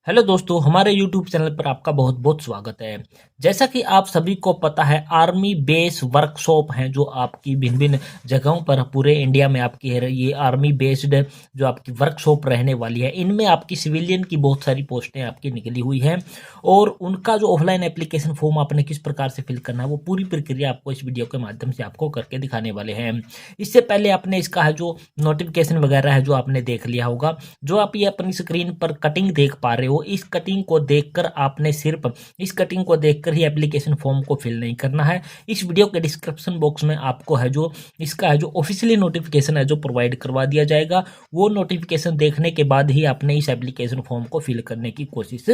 Hello दोस्तों, हमारे YouTube channel पर आपका बहुत बहुत स्वागत है। जैसा कि आप सभी को पता है, आर्मी बेस वर्कशॉप हैं जो आपकी भिन्न भिन्न जगहों पर पूरे इंडिया में आपकी है। ये आर्मी बेस्ड जो आपकी वर्कशॉप रहने वाली है, इनमें आपकी सिविलियन की बहुत सारी पोस्टें आपकी निकली हुई हैं और उनका जो ऑफलाइन एप्लीकेशन फॉर्म आपने किस प्रकार से फिल करना है, वो पूरी प्रक्रिया आपको इस वीडियो के माध्यम से आपको करके दिखाने वाले हैं। इससे पहले आपने इसका है जो नोटिफिकेशन वगैरह है जो आपने देख लिया होगा। जो आप ये अपनी स्क्रीन पर कटिंग देख पा रहे हो, इस कटिंग को देखकर आपने सिर्फ इस कटिंग को देखकर ही एप्लीकेशन फॉर्म को फिल नहीं करना है। इस वीडियो के डिस्क्रिप्शन बॉक्स में आपको है जो इसका है जो ऑफिशियली नोटिफिकेशन है जो प्रोवाइड करवा दिया जाएगा। वो नोटिफिकेशन देखने के बाद ही आपने इस एप्लीकेशन फॉर्म को फिल करने की कोशिश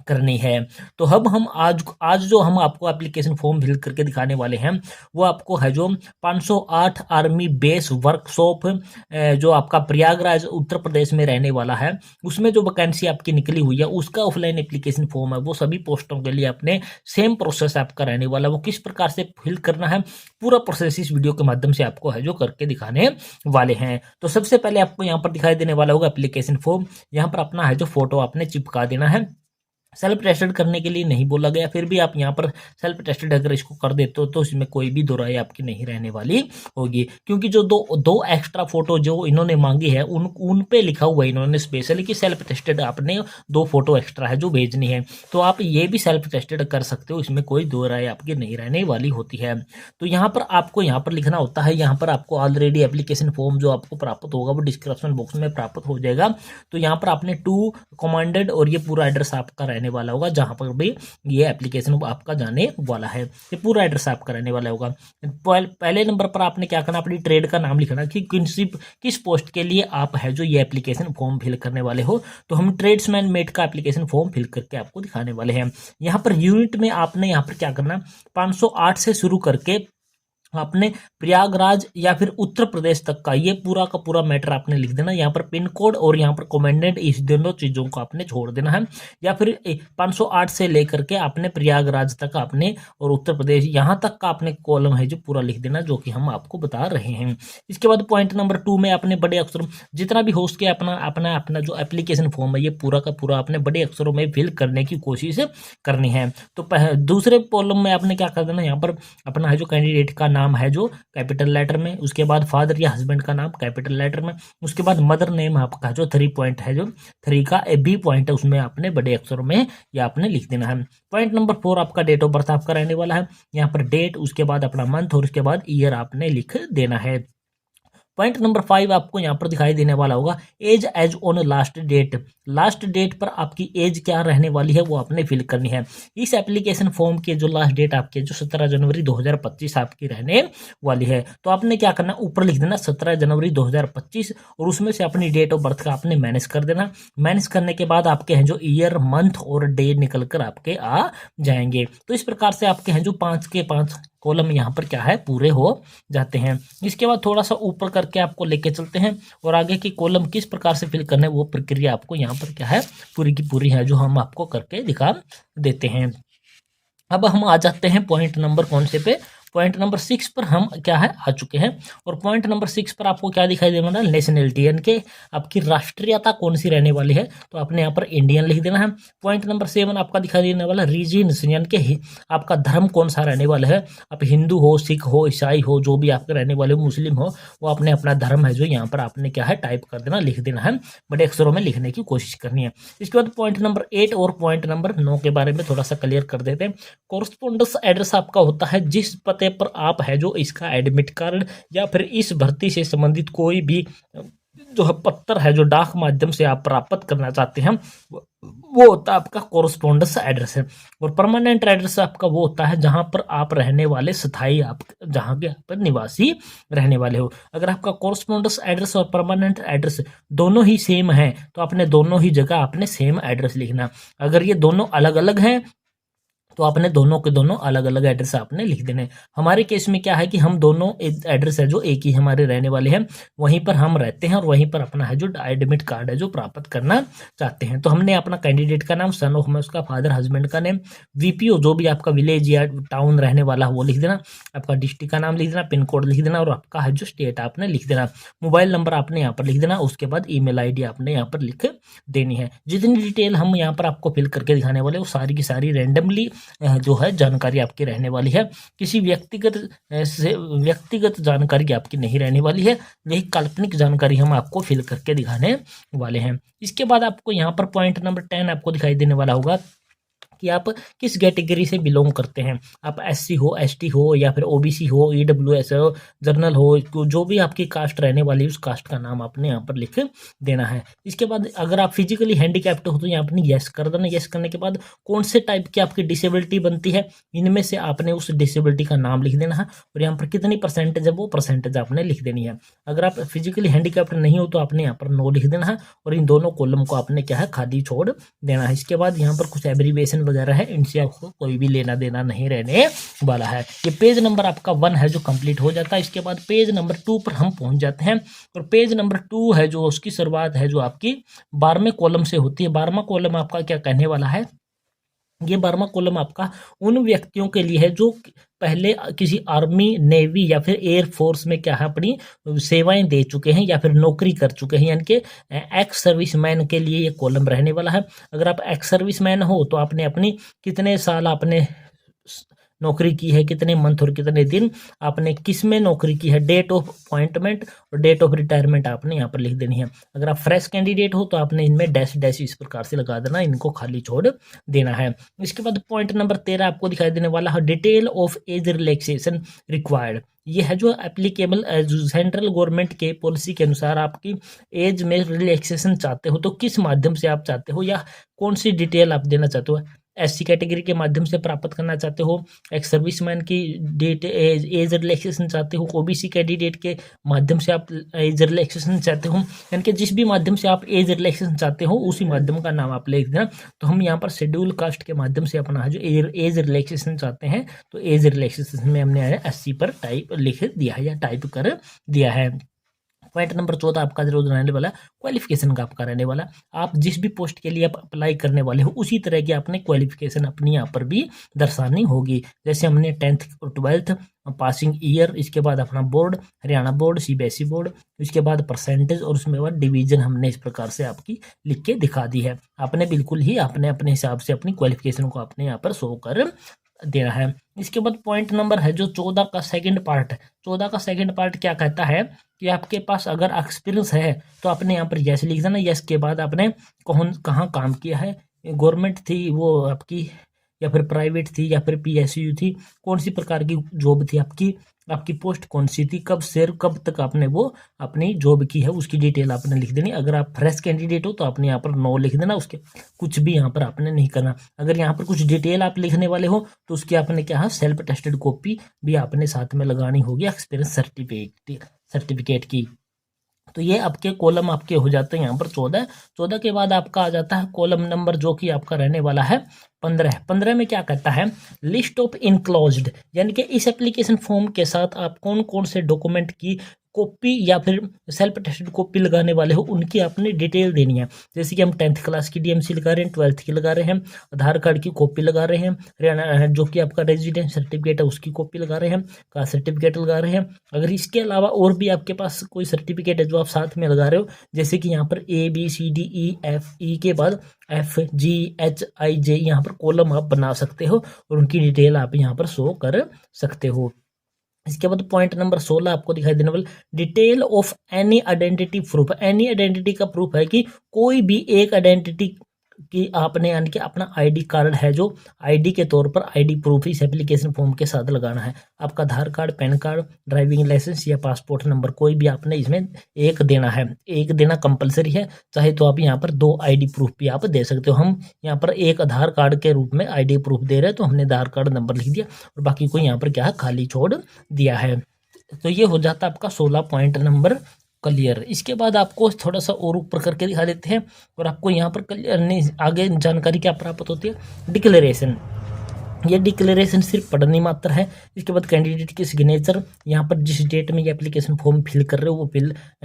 करनी है। तो अब हम आज आज जो हम आपको एप्लीकेशन फॉर्म फिल करके दिखाने वाले हैं, वो आपको है जो 508 आर्मी बेस वर्कशॉप जो आपका प्रयागराज उत्तर प्रदेश में रहने वाला है, उसमें जो वैकेंसी आपकी निकली हुई है उसका ऑफलाइन एप्लीकेशन फॉर्म है। वो सभी पोस्टों के लिए अपने सेम प्रोसेस आपका रहने वाला है। वो किस प्रकार से फिल करना है, पूरा प्रोसेस इस वीडियो के माध्यम से आपको है जो करके दिखाने वाले हैं। तो सबसे पहले आपको यहाँ पर दिखाई देने वाला होगा एप्लीकेशन फॉर्म। यहाँ पर अपना है जो फोटो आपने चिपका देना है। सेल्फ टेस्टेड करने के लिए नहीं बोला गया, फिर भी आप यहाँ पर सेल्फ टेस्टेड अगर इसको कर देते हो तो इसमें कोई भी दो राय आपकी नहीं रहने वाली होगी, क्योंकि जो दो दो एक्स्ट्रा फोटो जो इन्होंने मांगी है उन पे लिखा हुआ है इन्होंने स्पेशली कि सेल्फ टेस्टेड आपने 2 फोटो एक्स्ट्रा है जो भेजनी है। तो आप ये भी सेल्फ टेस्टेड कर सकते हो, इसमें कोई दो राय आपकी नहीं रहने वाली होती है। तो यहाँ पर आपको यहाँ पर लिखना होता है, यहाँ पर आपको ऑलरेडी एप्लीकेशन फॉर्म जो आपको प्राप्त होगा वो डिस्क्रिप्शन बॉक्स में प्राप्त हो जाएगा। तो यहाँ पर आपने 2 कमांडेड और ये पूरा एड्रेस आपका रहने वाला होगा जहां पर भी ये एप्लीकेशन आपका जाने वाला है। ये पूरा एड्रेस आपका रहने वाला होगा। पहले नंबर पर आपने क्या करना, अपनी ट्रेड का नाम लिखना कि किस पोस्ट के लिए आप है जो ये एप्लीकेशन फॉर्म फिल करने वाले हो। तो हम ट्रेड्समैन मेट का एप्लीकेशन फॉर्म फिल करके आपको दिखाने वाले हैं। यहाँ पर यूनिट में आपने यहाँ पर क्या करना, 508 से शुरू करके आपने प्रयागराज या फिर उत्तर प्रदेश तक का ये पूरा का पूरा मैटर आपने लिख देना। यहाँ पर पिन कोड और यहाँ पर कमांडेंट, इस दोनों चीजों को आपने छोड़ देना है। या फिर 508 से लेकर के आपने प्रयागराज तक आपने और उत्तर प्रदेश यहाँ तक का आपने कॉलम है जो पूरा लिख देना, जो कि हम आपको बता रहे हैं। इसके बाद पॉइंट नंबर 2 में आपने बड़े अक्षरों जितना भी हो सके अपना अपना अपना जो एप्लीकेशन फॉर्म है ये पूरा का पूरा आपने बड़े अक्षरों में फिल करने की कोशिश करनी है। तो दूसरे कॉलम में आपने क्या कर देना, यहाँ पर अपना है जो कैंडिडेट का नाम है जो कैपिटल लेटर में, उसके बाद फादर या हस्बैंड का नाम कैपिटल लेटर में, उसके बाद मदर नेम आपका जो 3 पॉइंट है जो 3 का बी पॉइंट है उसमें आपने बड़े अक्षरों में या आपने लिख देना है। पॉइंट नंबर 4 आपका डेट ऑफ बर्थ आपका रहने वाला है। यहाँ पर डेट, उसके बाद अपना मंथ और उसके बाद ईयर आपने लिख देना है। पॉइंट नंबर 5 आपको यहाँ पर दिखाई देने वाला होगा, age on last date. Last date पर आपकी एज क्या रहने वाली है वो आपने फिल करनी है। इस एप्लीकेशन फॉर्म के जो लास्ट डेट आपकी जो 17 जनवरी 2025 आपकी रहने वाली है। तो आपने क्या करना, ऊपर लिख देना 17 जनवरी 2025 और उसमें से अपनी डेट ऑफ बर्थ का आपने मैनेज कर देना। मैनेज करने के बाद आपके हैं जो ईयर, मंथ और डे निकल कर आपके आ जाएंगे। तो इस प्रकार से आपके हैं जो 5 के 5 कॉलम यहाँ पर क्या है पूरे हो जाते हैं। इसके बाद थोड़ा सा ऊपर करके आपको लेके चलते हैं और आगे की कॉलम किस प्रकार से फिल करने वो प्रक्रिया आपको यहाँ पर क्या है पूरी की पूरी है जो हम आपको करके दिखा देते हैं। अब हम आ जाते हैं पॉइंट नंबर कौन से पे, पॉइंट नंबर 6 पर हम क्या है आ चुके हैं। और पॉइंट नंबर 6 पर आपको क्या दिखाई देने वाला है, नेशनलिटी, यानी कि आपकी राष्ट्रीयता कौन सी रहने वाली है। तो आपने यहाँ पर इंडियन लिख देना है। पॉइंट नंबर 7 आपका दिखाई देने वाला रीजन, यानी कि आपका धर्म कौन सा रहने वाला है। आप हिंदू हो, सिख हो, ईसाई हो, जो भी आपके रहने वाले हो, मुस्लिम हो, वो आपने अपना धर्म है जो यहाँ पर आपने क्या है टाइप कर देना, लिख देना है, बड़े अक्षरों में लिखने की कोशिश करनी है। इसके बाद पॉइंट नंबर 8 और पॉइंट नंबर 9 के बारे में थोड़ा सा क्लियर कर देते हैं। कोरस्पोंडेंस एड्रेस आपका होता है जिस पते पर आप है जो इसका एडमिट कार्ड या फिर इस भर्ती से संबंधित कोई भी जो है पत्र है जो डाक माध्यम से आप प्राप्त करना चाहते हैं वो होता है आपका कोरस्पोंडेंस एड्रेस है। और परमानेंट एड्रेस आपका वो होता है जहां पर आप रहने वाले स्थायी, आप जहां के पर निवासी रहने वाले हो। अगर आपका कोरस्पोंडेंस एड्रेस और परमानेंट एड्रेस दोनों ही सेम है तो आपने दोनों ही जगह आपने सेम एड्रेस लिखना। अगर ये दोनों अलग अलग हैं तो आपने दोनों के दोनों अलग अलग एड्रेस आपने लिख देने हैं। हमारे केस में क्या है कि हम दोनों एड्रेस है जो एक ही हमारे रहने वाले हैं, वहीं पर हम रहते हैं और वहीं पर अपना है जो एडमिट कार्ड है जो प्राप्त करना चाहते हैं। तो हमने अपना कैंडिडेट का नाम, सन ऑफ में उसका फादर, हस्बैंड का नेम, वीपीओ जो भी आपका विलेज या टाउन रहने वाला है वो लिख देना, आपका डिस्ट्रिक्ट का नाम लिख देना, पिन कोड लिख देना और आपका है जो स्टेट आपने लिख देना, मोबाइल नंबर आपने यहाँ पर लिख देना, उसके बाद ईमेल आईडी आपने यहाँ पर लिख देनी है। जितनी डिटेल हम यहाँ पर आपको फिल करके दिखाने वाले वो सारी की सारी रैंडमली जो है जानकारी आपकी रहने वाली है, किसी व्यक्तिगत जानकारी आपकी नहीं रहने वाली है, यही काल्पनिक जानकारी हम आपको फिल करके दिखाने वाले हैं। इसके बाद आपको यहाँ पर पॉइंट नंबर 10 आपको दिखाई देने वाला होगा कि आप किस कैटेगरी से बिलोंग करते हैं। आप एससी हो, एसटी हो या फिर ओबीसी हो, ईडब्ल्यूएस हो, जर्नल हो, जो भी आपकी कास्ट रहने वाली है उस कास्ट का नाम आपने यहाँ पर लिख देना है। इसके बाद अगर आप फिजिकली हैंडीकैप्ड हो तो यहाँ पर यस कर देना। यस करने के बाद कौन से टाइप की आपकी डिसेबिलिटी बनती है, इनमें से आपने उस डिसेबिलिटी का नाम लिख देना है और यहाँ पर कितनी परसेंटेज है वो परसेंटेज आपने लिख देनी है। अगर आप फिजिकली हैंडीकैप्ड नहीं हो तो आपने यहाँ पर नो लिख देना है और इन दोनों कॉलम को आपने क्या है खाली छोड़ देना है। इसके बाद यहाँ पर कुछ एब्रीविएशन वगैरह है, इनसे आपको कोई भी लेना देना नहीं रहने वाला है। ये पेज नंबर आपका 1 है जो कंप्लीट हो जाता है। इसके बाद पेज नंबर 2 पर हम पहुंच जाते हैं और पेज नंबर 2 है जो उसकी शुरुआत है जो आपकी 12वें कॉलम से होती है। 12वां कॉलम आपका क्या कहने वाला है, ये 12वां कॉलम आपका उन व्यक्तियों के लिए है जो पहले किसी आर्मी, नेवी या फिर एयर फोर्स में क्या है अपनी सेवाएं दे चुके हैं या फिर नौकरी कर चुके हैं, यानी कि एक्स सर्विसमैन के लिए ये कॉलम रहने वाला है। अगर आप एक्स सर्विसमैन हो तो आपने अपनी कितने साल आपने नौकरी की है, कितने मंथ और कितने दिन आपने किस में नौकरी की है, डेट ऑफ अपॉइंटमेंट और डेट ऑफ रिटायरमेंट आपने यहाँ पर लिख देनी है। अगर आप फ्रेश कैंडिडेट हो तो आपने इनमें डैश डैश इस प्रकार से लगा देना, इनको खाली छोड़ देना है। इसके बाद पॉइंट नंबर 13 आपको दिखाई देने वाला है, detail of age relaxation required. ये है जो एप्लीकेबल सेंट्रल गवर्नमेंट के पॉलिसी के अनुसार आपकी एज में रिलैक्सेशन चाहते हो तो किस माध्यम से आप चाहते हो या कौन सी डिटेल आप देना चाहते हो। एससी कैटेगरी के माध्यम से प्राप्त करना चाहते हो, एक्स सर्विसमैन की डेट एज रिलैक्सेशन चाहते हो, ओबीसी कैंडिडेट के माध्यम से आप एज रिलैक्सेशन चाहते हो, यानी कि जिस भी माध्यम से आप एज रिलैक्सेशन चाहते हो उसी माध्यम का नाम आप लिख देना। तो हम यहाँ पर शेड्यूल कास्ट के माध्यम से अपना जो एज रिलैक्सेशन चाहते हैं तो एज रिलैक्सेशन में हमने एससी पर टाइप लिख दिया है या टाइप कर दिया है। पॉइंट नंबर 14 आपका जो रहने वाला क्वालिफिकेशन का आपका रहने वाला, आप जिस भी पोस्ट के लिए आप अप्लाई करने वाले हो उसी तरह की आपने क्वालिफिकेशन अपनी यहाँ पर भी दर्शानी होगी। जैसे हमने 10th और 12th पासिंग ईयर, इसके बाद अपना board, Haryana board, CBSE board, इसके बाद परसेंटेज और उसमें बाद डिवीजन हमने इस प्रकार से आपकी लिख के दिखा दी है। आपने बिल्कुल ही आपने अपने हिसाब से अपनी क्वालिफिकेशन को आपने यहाँ पर शो कर देना है। इसके बाद पॉइंट नंबर है जो 14 का सेकंड पार्ट है। 14 का सेकंड पार्ट क्या कहता है कि आपके पास अगर एक्सपीरियंस है तो आपने यहाँ पर यस लिख देना। यस के बाद आपने कहाँ काम किया है, गवर्नमेंट थी वो आपकी या फिर प्राइवेट थी या फिर पीएसयू थी, कौन सी प्रकार की जॉब थी आपकी पोस्ट कौन सी थी, कब से कब तक आपने वो अपनी जॉब की है उसकी डिटेल आपने लिख देनी। अगर आप फ्रेश कैंडिडेट हो तो आपने यहाँ पर नो लिख देना, उसके कुछ भी यहाँ पर आपने नहीं करना। अगर यहाँ पर कुछ डिटेल आप लिखने वाले हो तो उसकी आपने क्या है सेल्फ टेस्टेड कॉपी भी आपने साथ में लगानी होगी एक्सपीरियंस सर्टिफिकेट की। तो ये आपके कॉलम आपके हो जाते हैं यहाँ पर 14 के बाद आपका आ जाता है कॉलम नंबर जो कि आपका रहने वाला है 15 में क्या कहता है, लिस्ट ऑफ इनक्लोज्ड, यानी कि इस एप्लीकेशन फॉर्म के साथ आप कौन कौन से डॉक्यूमेंट की कॉपी या फिर सेल्फ टेस्टेड कॉपी लगाने वाले हो उनकी आपने डिटेल देनी है। जैसे कि हम 10th क्लास की डीएमसी लगा रहे हैं, 12th की लगा रहे हैं, आधार कार्ड की कॉपी लगा रहे हैं, हरियाणा जो कि आपका रेजिडेंस सर्टिफिकेट है उसकी कॉपी लगा रहे हैं, कास्ट सर्टिफिकेट लगा रहे हैं। अगर इसके अलावा और भी आपके पास कोई सर्टिफिकेट है जो आप साथ में लगा रहे हो, जैसे कि यहाँ पर ABCDEFE के बाद FGHIJ यहाँ पर कॉलम आप बना सकते हो और उनकी डिटेल आप यहाँ पर शो कर सकते हो। इसके बाद पॉइंट नंबर 16 आपको दिखाई देने वाला detail of any identity proof. Any identity का प्रूफ है कि कोई भी एक आइडेंटिटी कि आपने यानी कि अपना आईडी कार्ड है जो आईडी के तौर पर आईडी प्रूफ इस एप्लीकेशन फॉर्म के साथ लगाना है। आपका Aadhaar card, PAN card, driving licence या पासपोर्ट नंबर कोई भी आपने इसमें एक देना है, एक देना कंपलसरी है। चाहे तो आप यहाँ पर 2 आईडी प्रूफ भी आप दे सकते हो। हम यहाँ पर एक आधार कार्ड के रूप में आईडी प्रूफ दे रहे हैं तो हमने आधार कार्ड नंबर लिख दिया और बाकी को यहाँ पर क्या है खाली छोड़ दिया है। तो ये हो जाता है आपका 16 पॉइंट नंबर क्लियर। इसके बाद आपको थोड़ा सा और ऊपर करके दिखा देते हैं और आपको यहाँ पर क्लियर नहीं आगे जानकारी क्या प्राप्त होती है, डिक्लेरेशन। ये डिक्लेरेशन सिर्फ पढ़नी मात्र है। इसके बाद कैंडिडेट की सिग्नेचर, यहाँ पर जिस डेट में ये एप्लीकेशन फॉर्म फिल कर रहे हो वो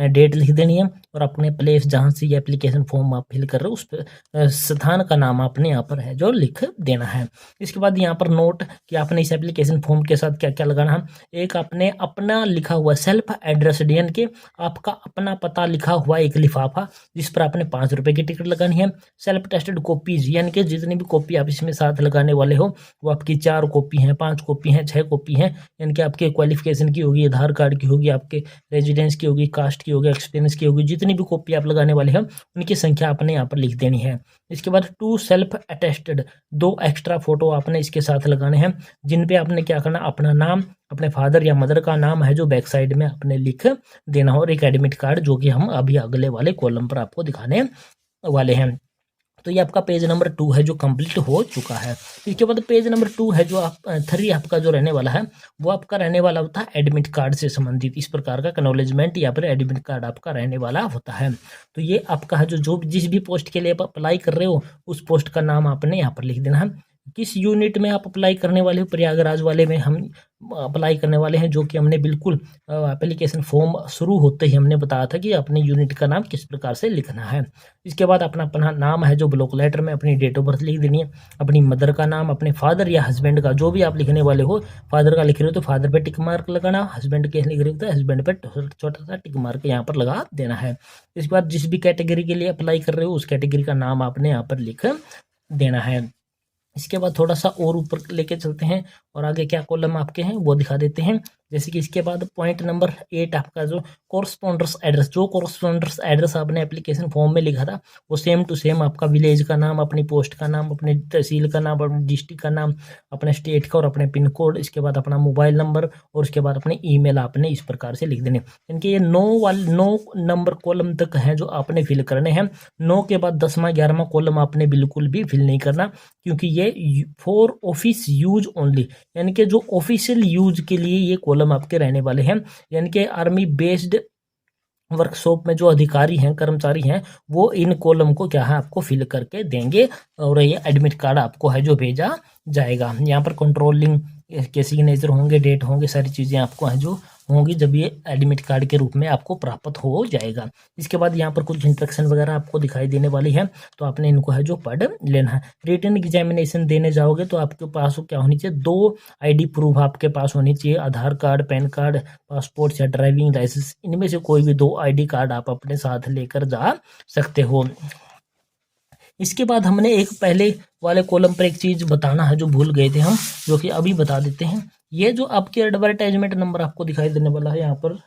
डेट लिख देनी है, और अपने प्लेस जहाँ से ये एप्लीकेशन फॉर्म आप फिल कर रहे हो उस स्थान का नाम आपने यहाँ पर है जो लिख देना है। इसके बाद यहाँ पर नोट कि आपने इस एप्लीकेशन फॉर्म के साथ क्या क्या लगाना है। एक आपने अपना लिखा हुआ सेल्फ एड्रेस DN के आपका अपना पता लिखा हुआ एक लिफाफा जिस पर आपने 5 रुपये की टिकट लगानी है। सेल्फ टेस्टेड कॉपीज यानी कि जितनी भी कॉपी आप इसमें साथ लगाने वाले हो वो आपकी 4 कॉपी हैं, 5 कॉपी हैं, 6 कॉपी हैं, यानी कि आपके क्वालिफिकेशन की होगी, आधार कार्ड की होगी, आपके रेजिडेंस की होगी, कास्ट की होगी, एक्सपीरियंस की होगी, जितनी भी कॉपी आप लगाने वाले हैं उनकी संख्या आपने यहाँ पर लिख देनी है। इसके बाद 2 सेल्फ अटेस्टेड 2 एक्स्ट्रा फोटो आपने इसके साथ लगाने हैं जिन पे आपने क्या करना, अपना नाम, अपने फादर या मदर का नाम है जो बैक साइड में आपने लिख देना हो, और एक एडमिट कार्ड जो कि हम अभी अगले वाले कॉलम पर आपको दिखाने वाले हैं। तो ये आपका पेज नंबर 2 है जो कंप्लीट हो चुका है। इसके बाद पेज नंबर 2 है जो आप 3 आपका जो रहने वाला है वो आपका रहने वाला होता है एडमिट कार्ड से संबंधित इस प्रकार का एक्नॉलेजमेंट या फिर एडमिट कार्ड आपका रहने वाला होता है। तो ये आपका है जो जिस भी पोस्ट के लिए आप अप्लाई कर रहे हो उस पोस्ट का नाम आपने यहाँ पर लिख देना है। किस यूनिट में आप अप्लाई करने वाले हो, प्रयागराज वाले में हम अप्लाई करने वाले हैं, जो कि हमने बिल्कुल एप्लीकेशन फॉर्म शुरू होते ही हमने बताया था कि अपने यूनिट का नाम किस प्रकार से लिखना है। इसके बाद अपना अपना नाम है जो ब्लॉक लेटर में अपनी डेट ऑफ बर्थ लिख देनी है, अपनी मदर का नाम, अपने फादर या हस्बैंड का जो भी आप लिखने वाले हो, फादर का लिख रहे हो तो फादर पे टिक मार्क लगाना, हस्बैंड के लिख रहे हो तो हस्बैंड पे छोटा सा टिक मार्क यहाँ पर लगा देना है। इसके बाद जिस भी कैटेगरी के लिए अप्लाई कर रहे हो उस कैटेगरी का नाम आपने यहाँ पर लिख देना है। इसके बाद थोड़ा सा और ऊपर लेके चलते हैं और आगे क्या कॉलम आपके हैं वो दिखा देते हैं। जैसे कि इसके बाद पॉइंट नंबर 8 आपका जो कोरस्पॉन्डर्स एड्रेस, जो कोरस्पॉन्डर्स एड्रेस आपने एप्लीकेशन फॉर्म में लिखा था वो सेम टू सेम आपका विलेज का नाम, अपनी पोस्ट का नाम, अपनी तहसील का नाम, अपने डिस्ट्रिक्ट का नाम, अपने स्टेट का और अपने पिन कोड, इसके बाद अपना मोबाइल नंबर और उसके बाद अपने ईमेल आपने इस प्रकार से लिख देने। इनके ये 9 नंबर कॉलम तक हैं जो आपने फिल करने हैं। 9 के बाद 10वां 11वां कॉलम आपने बिल्कुल भी फिल नहीं करना, क्योंकि ये फॉर ऑफिस यूज ओनली, यानी कि जो ऑफिशियल यूज के लिए ये कॉलम आपके रहने वाले हैं। यानी कि आर्मी बेस्ड वर्कशॉप में जो अधिकारी हैं, कर्मचारी हैं, वो इन कॉलम को क्या है आपको फिल करके देंगे और ये एडमिट कार्ड आपको है जो भेजा जाएगा। यहाँ पर कंट्रोलिंग के सिग्नेचर होंगे, डेट होंगे, सारी चीज़ें आपको हैं जो होंगी जब ये एडमिट कार्ड के रूप में आपको प्राप्त हो जाएगा। इसके बाद यहाँ पर कुछ इंस्ट्रक्शन वगैरह आपको दिखाई देने वाली है तो आपने इनको है जो पढ़ लेना है। रिटन एग्जामिनेशन देने जाओगे तो आपके पास क्या होनी चाहिए, 2 ID प्रूफ आपके पास होनी चाहिए, आधार कार्ड, पैन कार्ड, पासपोर्ट या ड्राइविंग लाइसेंस, इनमें से कोई भी 2 ID कार्ड आप अपने साथ लेकर जा सकते हो। इसके बाद हमने एक पहले वाले कॉलम पर एक चीज़ बताना है जो भूल गए थे हम, जो कि अभी बता देते हैं। ये जो आपके एडवर्टाइजमेंट नंबर आपको दिखाई देने वाला है यहाँ पर,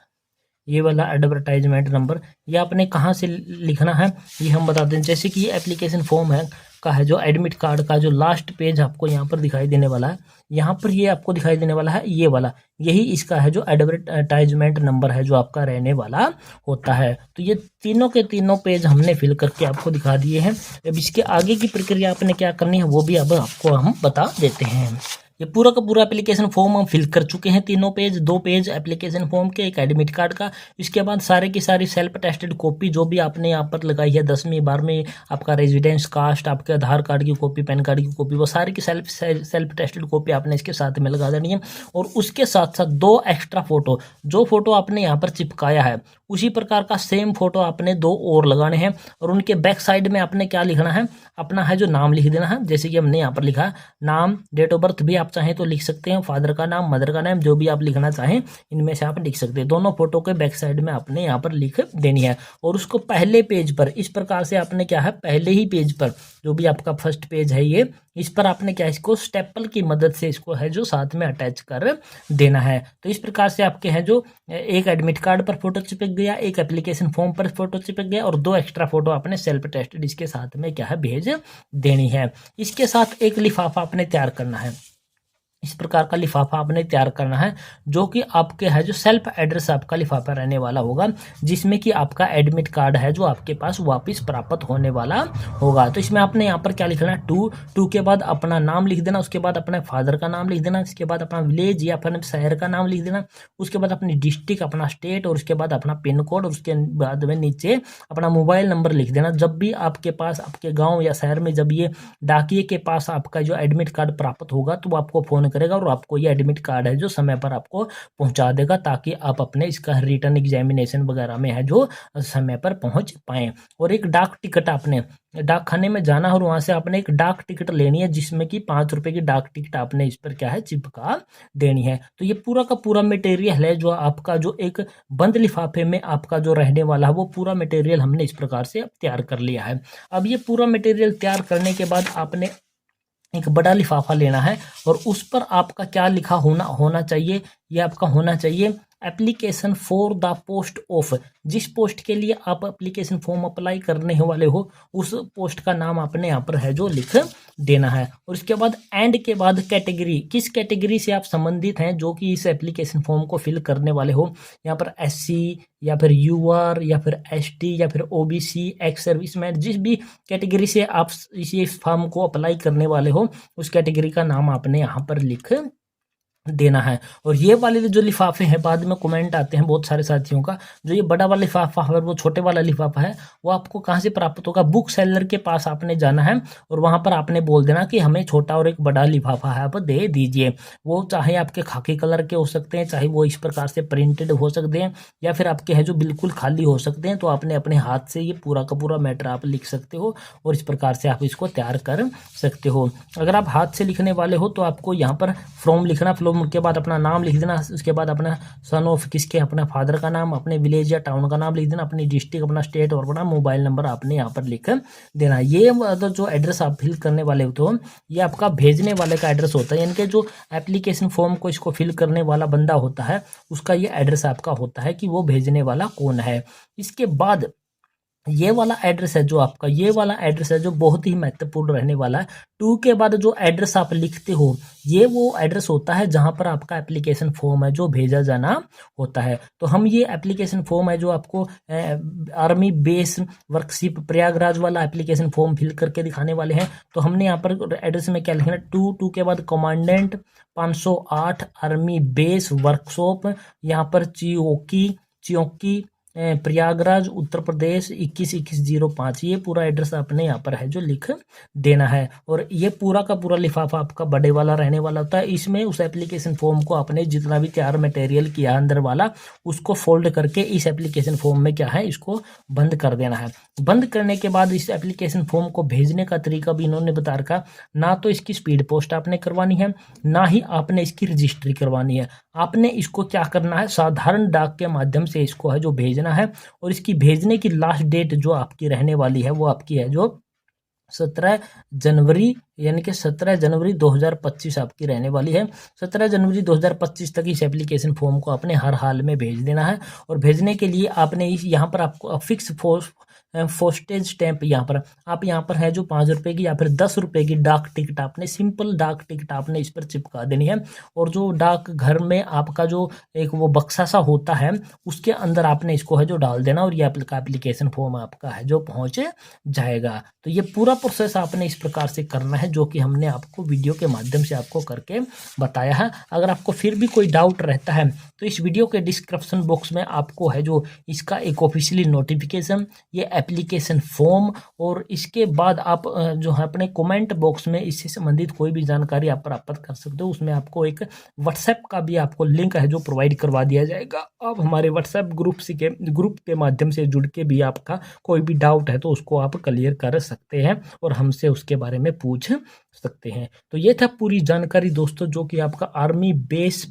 ये वाला एडवर्टाइजमेंट नंबर, ये आपने कहाँ से लिखना है ये हम बता दें। जैसे कि ये एप्लीकेशन फॉर्म है का है जो एडमिट कार्ड का जो लास्ट पेज आपको यहाँ पर दिखाई देने वाला है, यहाँ पर ये आपको दिखाई देने वाला है ये वाला, यही इसका है जो एडवर्टाइजमेंट नंबर है जो आपका रहने वाला होता है। तो ये तीनों के तीनों पेज हमने फिल करके आपको दिखा दिए हैं। अब इसके आगे की प्रक्रिया आपने क्या करनी है वो भी अब आपको हम बता देते हैं। ये पूरा का पूरा एप्लीकेशन फॉर्म हम फिल कर चुके हैं, तीनों पेज, 2 पेज एप्लीकेशन फॉर्म के, एक एडमिट कार्ड का। इसके बाद सारे की सारी सेल्फ टेस्टेड कॉपी जो भी आपने यहाँ पर लगाई है, 10वीं 12वीं आपका रेजिडेंस, कास्ट, आपके आधार कार्ड की कॉपी, पैन कार्ड की कॉपी, वो सारी की सेल्फ टेस्टेड कॉपी आपने इसके साथ में लगा देनी है। और उसके साथ साथ 2 एक्स्ट्रा फोटो, जो फोटो आपने यहाँ पर चिपकाया है उसी प्रकार का सेम फोटो आपने 2 और लगाने हैं। और उनके बैक साइड में आपने क्या लिखना है, अपना है जो नाम लिख देना है। जैसे कि हमने यहाँ पर लिखा नाम, डेट ऑफ बर्थ भी आप चाहें तो लिख सकते हैं, फादर का नाम, मदर का नाम, जो भी आप लिखना चाहें इनमें से आप लिख सकते हैं। दोनों फोटो के बैक साइड में आपने यहाँ पर लिख देनी है। और उसको पहले पेज पर इस प्रकार से आपने क्या है, पहले ही पेज पर जो भी आपका फर्स्ट पेज है ये, इस पर आपने क्या इसको स्टेपल की मदद से इसको है जो साथ में अटैच कर देना है। तो इस प्रकार से आपके हैं जो एक एडमिट कार्ड पर फोटो चिपक गया, एक एप्लीकेशन फॉर्म पर फोटो चिपक गया और 2 एक्स्ट्रा फोटो आपने सेल्फ टेस्टेड इसके साथ में क्या है भेज देनी है। इसके साथ एक लिफाफा आपने तैयार करना है। इस प्रकार का लिफाफा आपने तैयार करना है, जो कि आपके है जो सेल्फ एड्रेस आपका लिफाफा रहने वाला होगा, जिसमें कि आपका एडमिट कार्ड है जो आपके पास वापस प्राप्त होने वाला होगा। तो इसमें आपने यहाँ पर क्या लिखना है, टू के बाद अपना नाम लिख देना, उसके बाद अपने फादर का नाम लिख देना, इसके बाद अपना विलेज या अपने शहर का नाम लिख देना, उसके बाद अपनी डिस्ट्रिक्ट, अपना स्टेट, और उसके बाद अपना पिन कोड, और उसके बाद में नीचे अपना मोबाइल नंबर लिख देना। जब भी आपके पास आपके गाँव या शहर में जब ये डाकिए के पास आपका जो एडमिट कार्ड प्राप्त होगा तो वो आपको फ़ोन करेगा और आपको ये एडमिट कार्ड है जो समय पर आपको पहुंचा देगा, ताकि आप अपने इसका रिटर्न एग्जामिनेशन वगैरह में है जो समय पर पहुंच पाएँ। और एक डाक टिकट आपने डाक खाने में जाना और वहां से आपने एक डाक टिकट लेनी है, जिसमें कि 5 रुपए की डाक टिकट आपने इस पर क्या है चिपका देनी है। तो ये पूरा का पूरा मटेरियल है जो आपका जो एक बंद लिफाफे में आपका जो रहने वाला है, वो पूरा मटेरियल हमने इस प्रकार से तैयार कर लिया है। अब ये पूरा मटेरियल तैयार करने के बाद आपने एक बड़ा लिफाफा लेना है और उस पर आपका क्या लिखा होना चाहिए, ये आपका होना चाहिए application for the post of. जिस पोस्ट के लिए आप एप्लीकेशन फॉर्म अप्लाई करने वाले हो उस पोस्ट का नाम आपने यहाँ पर है जो लिख देना है। और इसके बाद एंड के बाद कैटेगरी, किस कैटेगरी से आप संबंधित हैं जो कि इस एप्लीकेशन फॉर्म को फिल करने वाले हो। यहाँ पर SC या फिर UR या फिर ST या फिर OBC, एक्स सर्विसमैन, जिस भी कैटेगरी से आप इस फॉर्म को अप्लाई करने वाले हो उस कैटेगरी का नाम आपने यहाँ पर लिख देना है। और ये वाले जो लिफाफे हैं, बाद में कमेंट आते हैं बहुत सारे साथियों का, जो ये बड़ा वाला लिफाफा है और वो छोटे वाला लिफाफा है, वो आपको कहाँ से प्राप्त होगा, बुक सेलर के पास आपने जाना है और वहाँ पर आपने बोल देना कि हमें छोटा और एक बड़ा लिफाफा है आप दे दीजिए। वो चाहे आपके खाकी कलर के हो सकते हैं, चाहे वो इस प्रकार से प्रिंटेड हो सकते हैं, या फिर आपके है जो बिल्कुल खाली हो सकते हैं। तो आपने अपने हाथ से ये पूरा का पूरा मैटर आप लिख सकते हो और इस प्रकार से आप इसको तैयार कर सकते हो। अगर आप हाथ से लिखने वाले हो तो आपको यहाँ पर फ्रॉम लिखना, फ्रॉम के बाद अपना नाम लिख देना, उसके बाद अपना सन ऑफ किसके, अपना फादर का नाम, अपने विलेज या टाउन का नाम लिख देना, अपनी डिस्ट्रिक्ट, अपना स्टेट और अपना मोबाइल नंबर आपने यहाँ पर लिख देना। ये जो एड्रेस आप फिल करने वाले होते हो ये आपका भेजने वाले का एड्रेस होता है, यानी कि जो एप्लीकेशन फॉर्म को इसको फिल करने वाला बंदा होता है उसका ये एड्रेस आपका होता है कि वो भेजने वाला कौन है। इसके बाद ये वाला एड्रेस है जो आपका, ये वाला एड्रेस है जो बहुत ही महत्वपूर्ण रहने वाला है। 2 के बाद जो एड्रेस आप लिखते हो ये वो एड्रेस होता है जहां पर आपका एप्लीकेशन फॉर्म है जो भेजा जाना होता है। तो हम ये एप्लीकेशन फॉर्म है जो आपको आर्मी बेस वर्कशिप प्रयागराज वाला एप्लीकेशन फॉर्म फिल करके दिखाने वाले हैं। तो हमने यहाँ पर एड्रेस में क्या लिखना है, 2 के बाद कमांडेंट 508 आर्मी बेस वर्कशॉप, यहाँ पर चियोकी प्रयागराज उत्तर प्रदेश 212105, ये पूरा एड्रेस आपने यहाँ पर है जो लिख देना है। और ये पूरा का पूरा लिफाफा आपका बड़े वाला रहने वाला होता है। इसमें उस एप्लीकेशन फॉर्म को आपने जितना भी तैयार मटेरियल किया अंदर वाला उसको फोल्ड करके इस एप्लीकेशन फॉर्म में क्या है इसको बंद कर देना है। बंद करने के बाद इस एप्लीकेशन फॉर्म को भेजने का तरीका भी इन्होंने बता रखा, ना तो इसकी स्पीड पोस्ट आपने करवानी है, ना ही आपने इसकी रजिस्ट्री करवानी है। आपने इसको क्या करना है, साधारण डाक के माध्यम से इसको है जो भेजना है। और इसकी भेजने की लास्ट डेट जो आपकी रहने वाली है वो आपकी है जो 17 जनवरी, यानी कि 17 जनवरी 2025 आपकी रहने वाली है। 17 जनवरी 2025 तक इस एप्लीकेशन फॉर्म को आपने हर हाल में भेज देना है। और भेजने के लिए आपने यहाँ पर आपको फिक्स पोस्टेज स्टैंप यहाँ पर है जो 5 रुपए की या फिर 10 रुपए की डाक टिकट आपने, सिंपल डाक टिकट आपने इस पर चिपका देनी है। और जो डाक घर में आपका जो एक वो बक्सा सा होता है उसके अंदर आपने इसको है जो डाल देना और ये एप्लीकेशन फॉर्म आपका है जो पहुंच जाएगा। तो ये पूरा प्रोसेस आपने इस प्रकार से करना है जो कि हमने आपको वीडियो के माध्यम से आपको करके बताया है। अगर आपको फिर भी कोई डाउट रहता है तो इस वीडियो के डिस्क्रिप्शन बॉक्स में आपको है जो इसका एक ऑफिशियली नोटिफिकेशन, ये एप्लीकेशन फॉर्म, और इसके बाद आप जो है अपने कमेंट बॉक्स में इससे संबंधित कोई भी जानकारी आप प्राप्त कर सकते हो। उसमें आपको एक व्हाट्सएप का भी आपको लिंक है जो प्रोवाइड करवा दिया जाएगा। आप हमारे व्हाट्सएप ग्रुप के माध्यम से जुड़ के भी आपका कोई भी डाउट है तो उसको आप क्लियर कर सकते हैं और हमसे उसके बारे में पूछ सकते हैं। तो ये था पूरी जानकारी दोस्तों जो कि आपका आर्मी बेस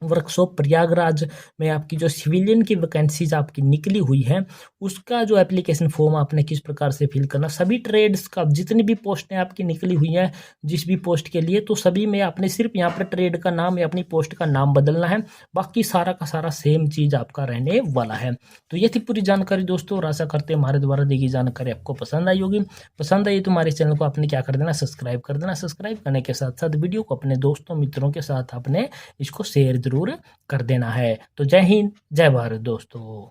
वर्कशॉप प्रयागराज में आपकी जो सिविलियन की वैकेंसीज आपकी निकली हुई है, उसका जो एप्लीकेशन फॉर्म आपने किस प्रकार से फिल करना, सभी ट्रेड्स का जितनी भी पोस्टें आपकी निकली हुई हैं जिस भी पोस्ट के लिए, तो सभी में आपने सिर्फ यहाँ पर ट्रेड का नाम या अपनी पोस्ट का नाम बदलना है, बाकी सारा का सारा सेम चीज़ आपका रहने वाला है। तो ये थी पूरी जानकारी दोस्तों, और आशा करते हैं हमारे द्वारा दी गई जानकारी आपको पसंद आई होगी। पसंद आई तो हमारे चैनल को आपने क्या कर देना, सब्सक्राइब कर देना। सब्सक्राइब करने के साथ साथ वीडियो को अपने दोस्तों मित्रों के साथ आपने इसको शेयर जरूर कर देना है। तो जय हिंद, जय भारत दोस्तों।